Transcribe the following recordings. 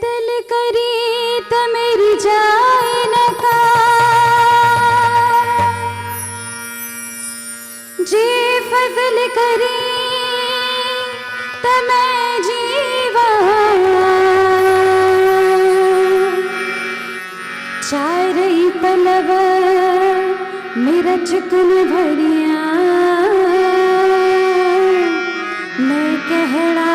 फजल करी त मेरी जाए न का जे फजल करी त मैं जीवा चारई पलव मेरा चुकन भरिया मैं कहड़ा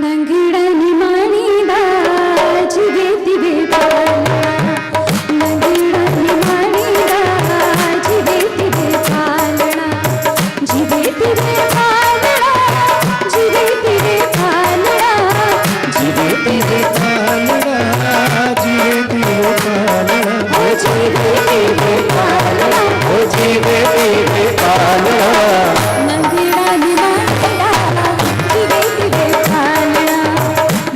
नंगड़ा निमानी दाज बेती बेपालना नंगड़ा निमानी दाज बेती बेपालना जी बेती बेपालना जी बेती बेपालना जी बेती बेपालना जी बेती बेपालना हो जी बेती बेपालना हो जी बेती बेपालना नंगड़ा निमानी दाज बेती बेपालना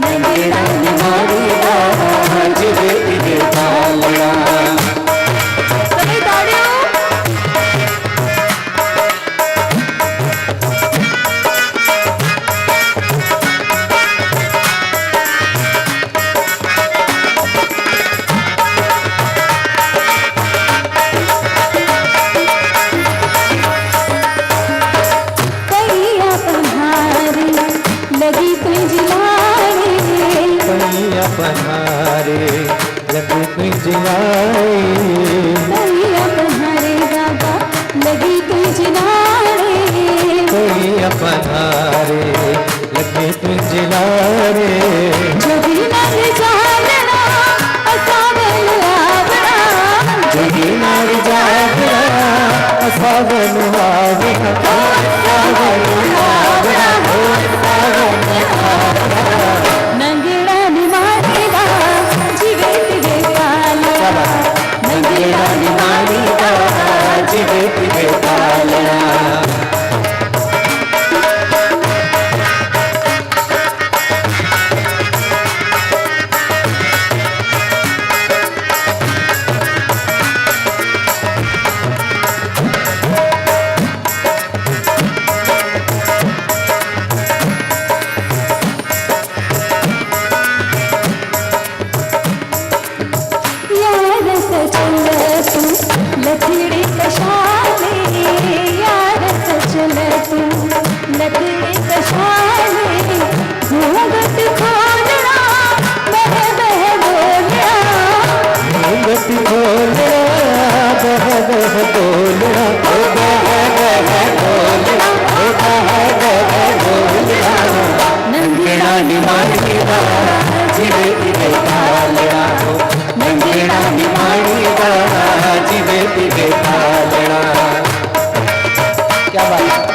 नंगड़ा निमानी दाज बेती बेपालना सभी ताड़ियों लगी पिंजलाए पैया पन्हारे लगी पिंजलाए पैया पन्हारे बाबा लगी पिंजलाए पैया पन्हारे लगी पिंजलाए जोगी नर जागरा असावन आवरा जोगी नर जागरा असावन आवरा नंगड़ा निमानी दाज बेती बेपालना नंगड़ा निमानी दाज बेती बेपालना लकड़ी कशाले यार सचल तू लकड़ी कशाले घूंघट खोलना बह बह बोलना घूंघट खोलना बह बह बोलना ओ बह बह बोलना ओ बह बह बोलना नंगड़ा निमानी दाज बेती बेपालना नंगड़ा निमानी दाज बेती बेपालना क्या बात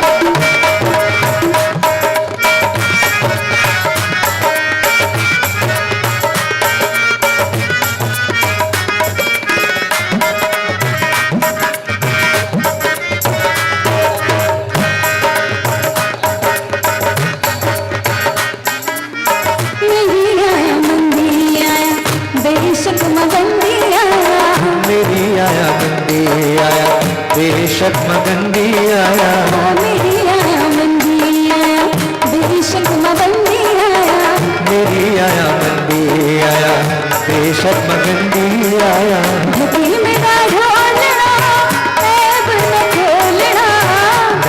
बेशक मगंदी आया बेशक मगंदी आया मेरी आया मंदी आया बेशक मगंदी आया मेरी आया मंदी आया बेशक मगंदी आया घटी मेरा ढोलना ऐब न खोलना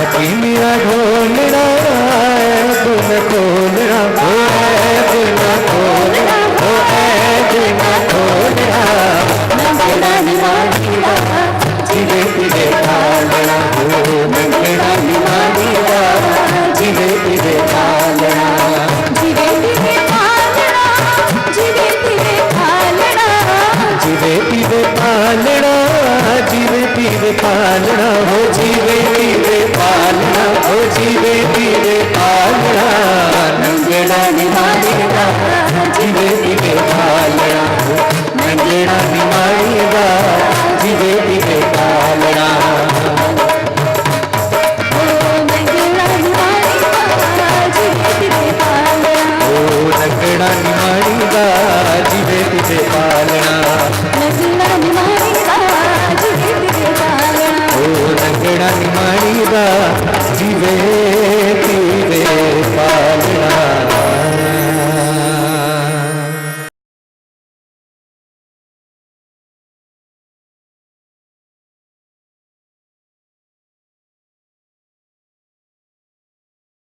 घटी मेरा ढोलना ऐब न खोलना ओ ऐब न खोलना ओ ऐब न खोलना नंगड़ा निमानी दाज बेती बेपालना नंगड़ा निमानी दाज बेती बेपालना जी बेती बेपालना जी बेती बेपालना जी बेती बेपालना जी बेती बेपालना हो जी बेती बेपालना हो जी बेती बेपालना नंगड़ा निमानी दाज बेती बेपालना नंगड़ा निमानी दाज बेती बेपालना नंगड़ा निमानी दाज बेती बेपालना नंगड़ा निमानी दाज बेती बेपालना नंगड़ा निमानी दाज बेती बेपालना आंगणानी माळीदा दिवे